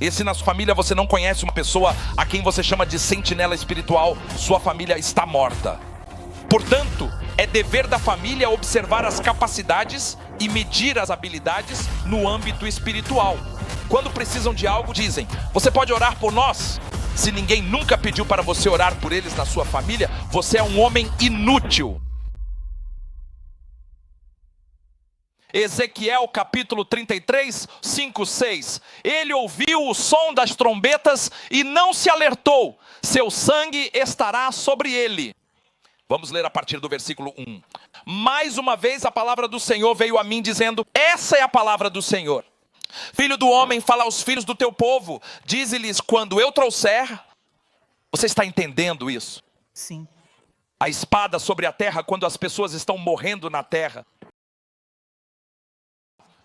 E se na sua família você não conhece uma pessoa a quem você chama de sentinela espiritual, sua família está morta. Portanto, é dever da família observar as capacidades e medir as habilidades no âmbito espiritual. Quando precisam de algo, dizem: você pode orar por nós? Se ninguém nunca pediu para você orar por eles na sua família, você é um homem inútil. Ezequiel capítulo 33, 5, 6. Ele ouviu o som das trombetas e não se alertou. Seu sangue estará sobre ele. Vamos ler a partir do versículo 1. Mais uma vez a palavra do Senhor veio a mim dizendo: essa é a palavra do Senhor. Filho do homem, fala aos filhos do teu povo. Dize-lhes: quando eu trouxer... Você está entendendo isso? Sim. A espada sobre a terra quando as pessoas estão morrendo na terra.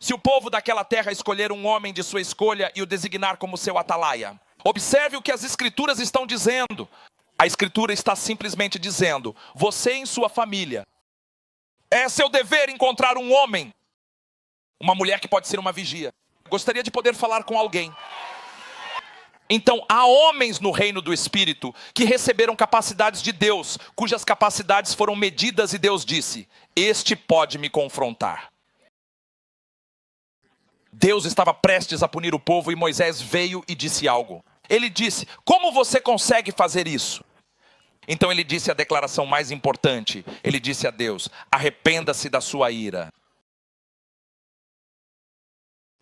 Se o povo daquela terra escolher um homem de sua escolha e o designar como seu atalaia. Observe o que as escrituras estão dizendo. A escritura está simplesmente dizendo: você em sua família, é seu dever encontrar um homem. Uma mulher que pode ser uma vigia. Gostaria de poder falar com alguém. Então, há homens no reino do Espírito que receberam capacidades de Deus, cujas capacidades foram medidas e Deus disse: este pode me confrontar. Deus estava prestes a punir o povo e Moisés veio e disse algo. Ele disse: como você consegue fazer isso? Então ele disse a declaração mais importante. Ele disse a Deus: arrependa-se da sua ira.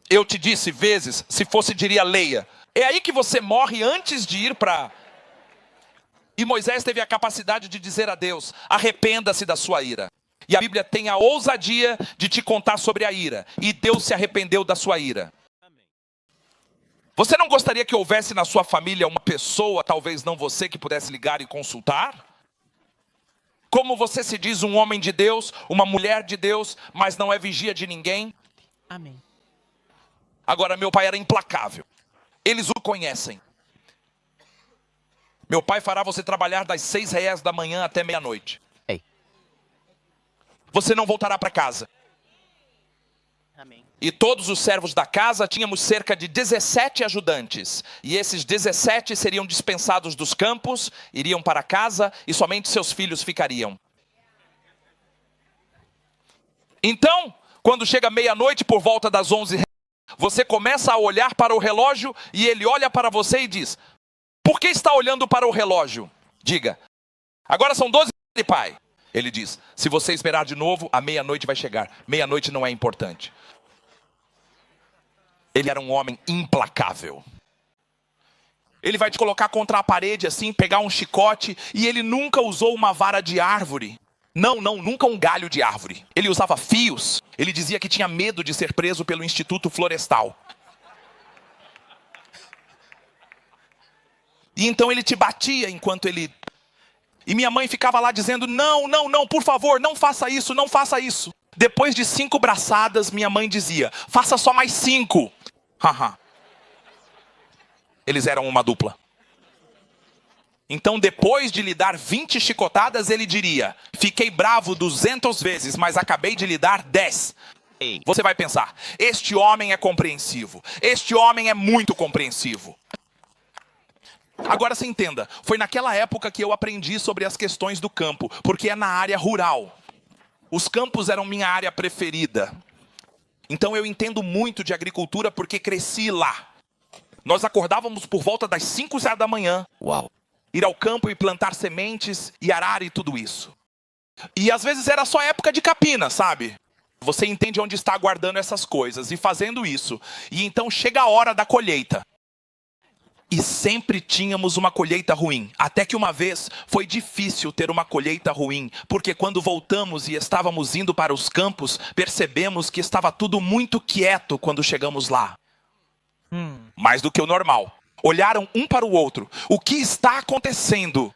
Eu te disse vezes, se fosse diria leia. É aí que você morre antes de ir para... E Moisés teve a capacidade de dizer a Deus: arrependa-se da sua ira. E a Bíblia tem a ousadia de te contar sobre a ira. E Deus se arrependeu da sua ira. Você não gostaria que houvesse na sua família uma pessoa, talvez não você, que pudesse ligar e consultar? Como você se diz um homem de Deus, uma mulher de Deus, mas não é vigia de ninguém? Amém. Agora, meu pai era implacável. Eles o conhecem. Meu pai fará você trabalhar das 6h da manhã até meia-noite. Você não voltará para casa. Amém. E todos os servos da casa, tínhamos cerca de 17 ajudantes. E esses 17 seriam dispensados dos campos, iriam para casa e somente seus filhos ficariam. Então, quando chega meia-noite, por volta das 11h, você começa a olhar para o relógio e ele olha para você e diz: por que está olhando para o relógio? Diga: agora são 12, pai. Ele diz: se você esperar de novo, a meia-noite vai chegar. Meia-noite não é importante. Ele era um homem implacável. Ele vai te colocar contra a parede assim, pegar um chicote, e ele nunca usou uma vara de árvore. Não, nunca um galho de árvore. Ele usava fios. Ele dizia que tinha medo de ser preso pelo Instituto Florestal. E então ele te batia enquanto ele... E minha mãe ficava lá dizendo: não, por favor, não faça isso, não faça isso. Depois de 5 braçadas, minha mãe dizia: faça só mais 5. Haha. Eles eram uma dupla. Então, depois de lhe dar 20 chicotadas, ele diria: fiquei bravo 200 vezes, mas acabei de lhe dar 10. Você vai pensar: este homem é compreensivo. Este homem é muito compreensivo. Agora você entenda, foi naquela época que eu aprendi sobre as questões do campo, porque é na área rural. Os campos eram minha área preferida. Então eu entendo muito de agricultura porque cresci lá. Nós acordávamos por volta das 5h da manhã. Uau. Ir ao campo e plantar sementes e arar e tudo isso. E às vezes era só época de capina, sabe? Você entende onde está guardando essas coisas e fazendo isso. E então chega a hora da colheita. E sempre tínhamos uma colheita ruim. Até que uma vez foi difícil ter uma colheita ruim. Porque quando voltamos e estávamos indo para os campos, percebemos que estava tudo muito quieto quando chegamos lá. Mais do que o normal. Olharam um para o outro. O que está acontecendo?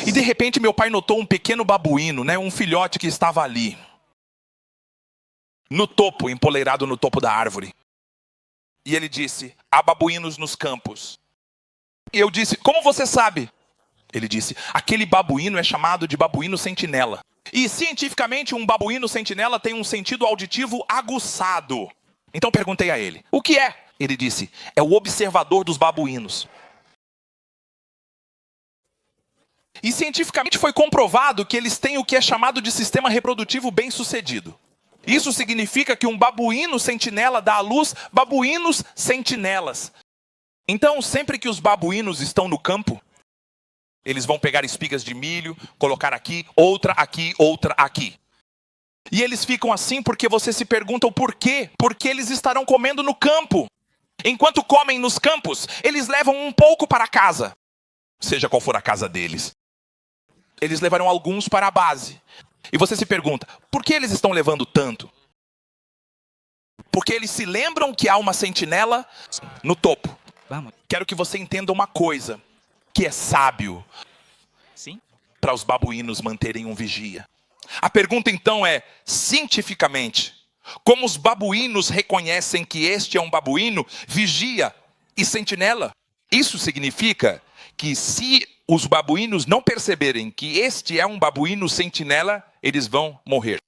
E de repente meu pai notou um pequeno babuíno, né? Um filhote que estava ali. No topo, empoleirado no topo da árvore. E ele disse: há babuínos nos campos. E eu disse: como você sabe? Ele disse: aquele babuíno é chamado de babuíno sentinela. E cientificamente um babuíno sentinela tem um sentido auditivo aguçado. Então perguntei a ele: o que é? Ele disse, é o observador dos babuínos. E cientificamente foi comprovado que eles têm o que é chamado de sistema reprodutivo bem-sucedido. Isso significa que um babuíno sentinela dá à luz babuínos sentinelas. Então, sempre que os babuínos estão no campo, eles vão pegar espigas de milho, colocar aqui, outra aqui, outra aqui. E eles ficam assim porque você se pergunta o porquê. Porque eles estarão comendo no campo. Enquanto comem nos campos, eles levam um pouco para casa. Seja qual for a casa deles. Eles levarão alguns para a base. E você se pergunta, por que eles estão levando tanto? Porque eles se lembram que há uma sentinela no topo. Vamos. Quero que você entenda uma coisa, que é sábio Sim? para os babuínos manterem um vigia. A pergunta então é, cientificamente, como os babuínos reconhecem que este é um babuíno, vigia e sentinela? Isso significa que se os babuínos não perceberem que este é um babuíno sentinela, eles vão morrer.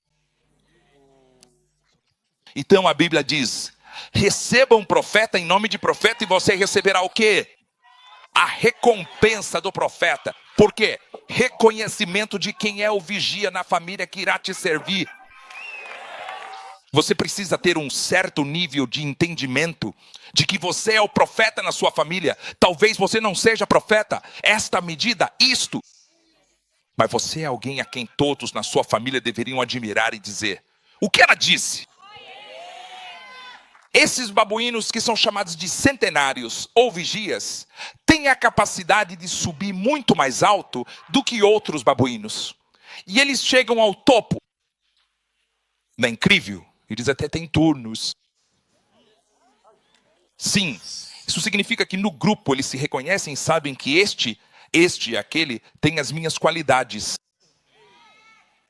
Então a Bíblia diz, receba um profeta em nome de profeta e você receberá o quê? A recompensa do profeta. Por quê? Reconhecimento de quem é o vigia na família que irá te servir. Você precisa ter um certo nível de entendimento de que você é o profeta na sua família. Talvez você não seja profeta, esta medida, isto. Mas você é alguém a quem todos na sua família deveriam admirar e dizer, o que ela disse? Esses babuínos que são chamados de centenários ou vigias, têm a capacidade de subir muito mais alto do que outros babuínos. E eles chegam ao topo. Não é incrível? Eles até têm turnos. Sim, isso significa que no grupo eles se reconhecem e sabem que este e aquele tem as minhas qualidades.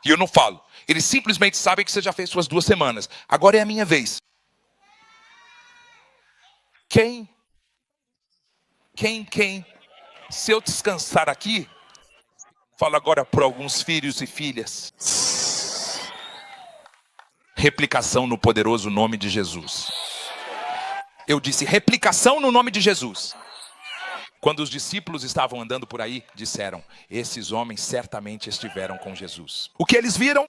E eu não falo. Eles simplesmente sabem que você já fez suas 2 semanas. Agora é a minha vez. Quem? Se eu descansar aqui, falo agora para alguns filhos e filhas. Replicação no poderoso nome de Jesus. Eu disse replicação no nome de Jesus. Quando os discípulos estavam andando por aí, disseram, esses homens certamente estiveram com Jesus. O que eles viram?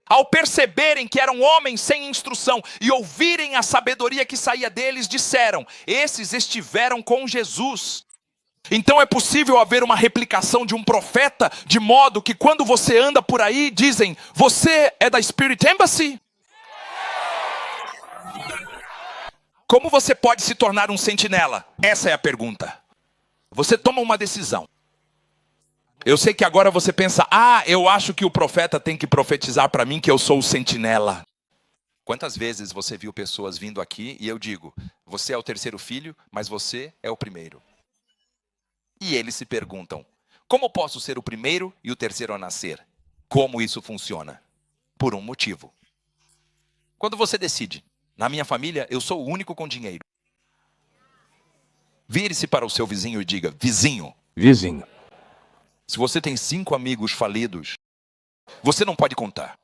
Ao perceberem que eram homens sem instrução e ouvirem a sabedoria que saía deles, disseram, esses estiveram com Jesus. Então é possível haver uma replicação de um profeta, de modo que quando você anda por aí, dizem, você é da Spirit Embassy? Como você pode se tornar um sentinela? Essa é a pergunta. Você toma uma decisão. Eu sei que agora você pensa, eu acho que o profeta tem que profetizar para mim que eu sou o sentinela. Quantas vezes você viu pessoas vindo aqui e eu digo, você é o 3º filho, mas você é o primeiro. E eles se perguntam, como posso ser o primeiro e o 3º a nascer? Como isso funciona? Por um motivo. Quando você decide, na minha família eu sou o único com dinheiro. Vire-se para o seu vizinho e diga, vizinho. Se você tem 5 amigos falidos, você não pode contar.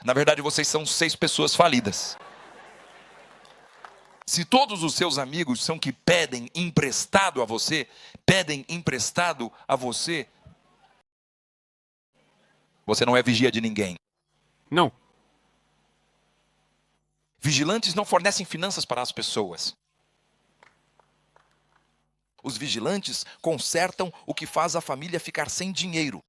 Na verdade, vocês são 6 pessoas falidas. Se todos os seus amigos são que pedem emprestado a você, você não é vigia de ninguém. Não. Vigilantes não fornecem finanças para as pessoas. Os vigilantes consertam o que faz a família ficar sem dinheiro.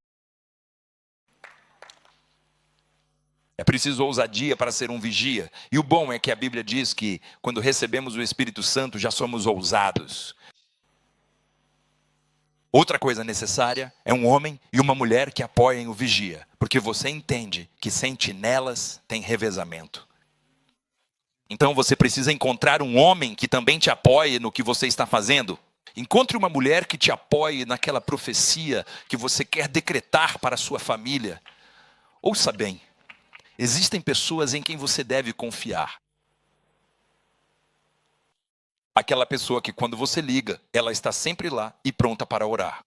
É preciso ousadia para ser um vigia. E o bom é que a Bíblia diz que quando recebemos o Espírito Santo já somos ousados. Outra coisa necessária é um homem e uma mulher que apoiem o vigia. Porque você entende que sentinelas têm revezamento. Então você precisa encontrar um homem que também te apoie no que você está fazendo. Encontre uma mulher que te apoie naquela profecia que você quer decretar para a sua família. Ouça bem, existem pessoas em quem você deve confiar. Aquela pessoa que quando você liga, ela está sempre lá e pronta para orar.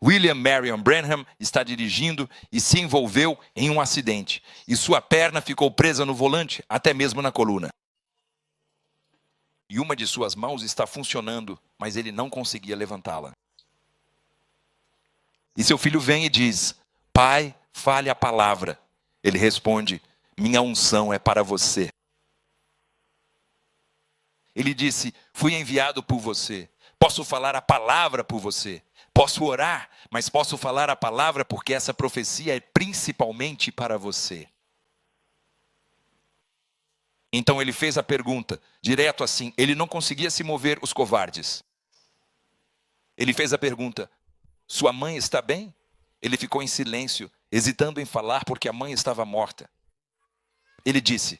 William Marion Branham está dirigindo e se envolveu em um acidente. E sua perna ficou presa no volante, até mesmo na coluna. e uma de suas mãos está funcionando, mas ele não conseguia levantá-la. E seu filho vem e diz: pai, fale a palavra. Ele responde: minha unção é para você. Ele disse: fui enviado por você. Posso falar a palavra por você. Posso orar, mas posso falar a palavra porque essa profecia é principalmente para você. Então ele fez a pergunta, direto assim. Ele não conseguia se mover, os covardes. Ele fez a pergunta: sua mãe está bem? Ele ficou em silêncio, hesitando em falar porque a mãe estava morta. Ele disse: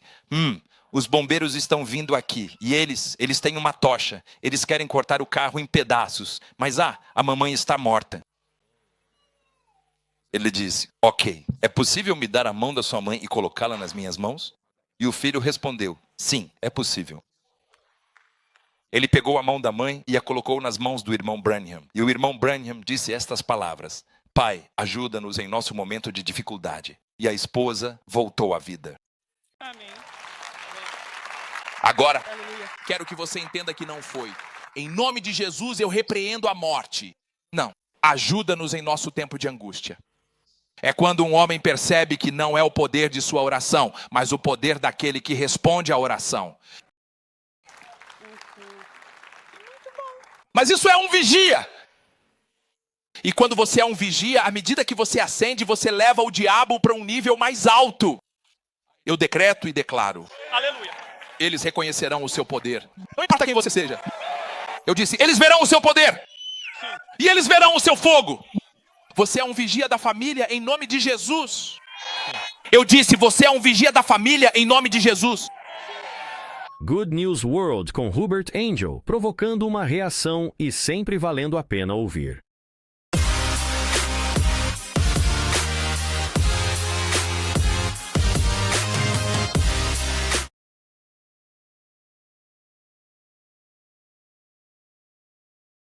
os bombeiros estão vindo aqui e eles têm uma tocha. Eles querem cortar o carro em pedaços, mas a mamãe está morta. Ele disse: ok, é possível me dar a mão da sua mãe e colocá-la nas minhas mãos? E o filho respondeu: sim, é possível. Ele pegou a mão da mãe e a colocou nas mãos do irmão Branham. E o irmão Branham disse estas palavras: pai, ajuda-nos em nosso momento de dificuldade. E a esposa voltou à vida. Amém. Agora, Aleluia. quero que você entenda que não foi: em nome de Jesus eu repreendo a morte. Não, ajuda-nos em nosso tempo de angústia. É quando um homem percebe que não é o poder de sua oração, mas o poder daquele que responde à oração. Mas isso é um vigia. E quando você é um vigia, à medida que você ascende, você leva o diabo para um nível mais alto. Eu decreto e declaro: Aleluia. eles reconhecerão o seu poder. Não importa quem você seja. Eu disse: eles verão o seu poder. E eles verão o seu fogo. Você é um vigia da família em nome de Jesus. Eu disse: você é um vigia da família em nome de Jesus. Good News World com Hubert Angel, provocando uma reação e sempre valendo a pena ouvir.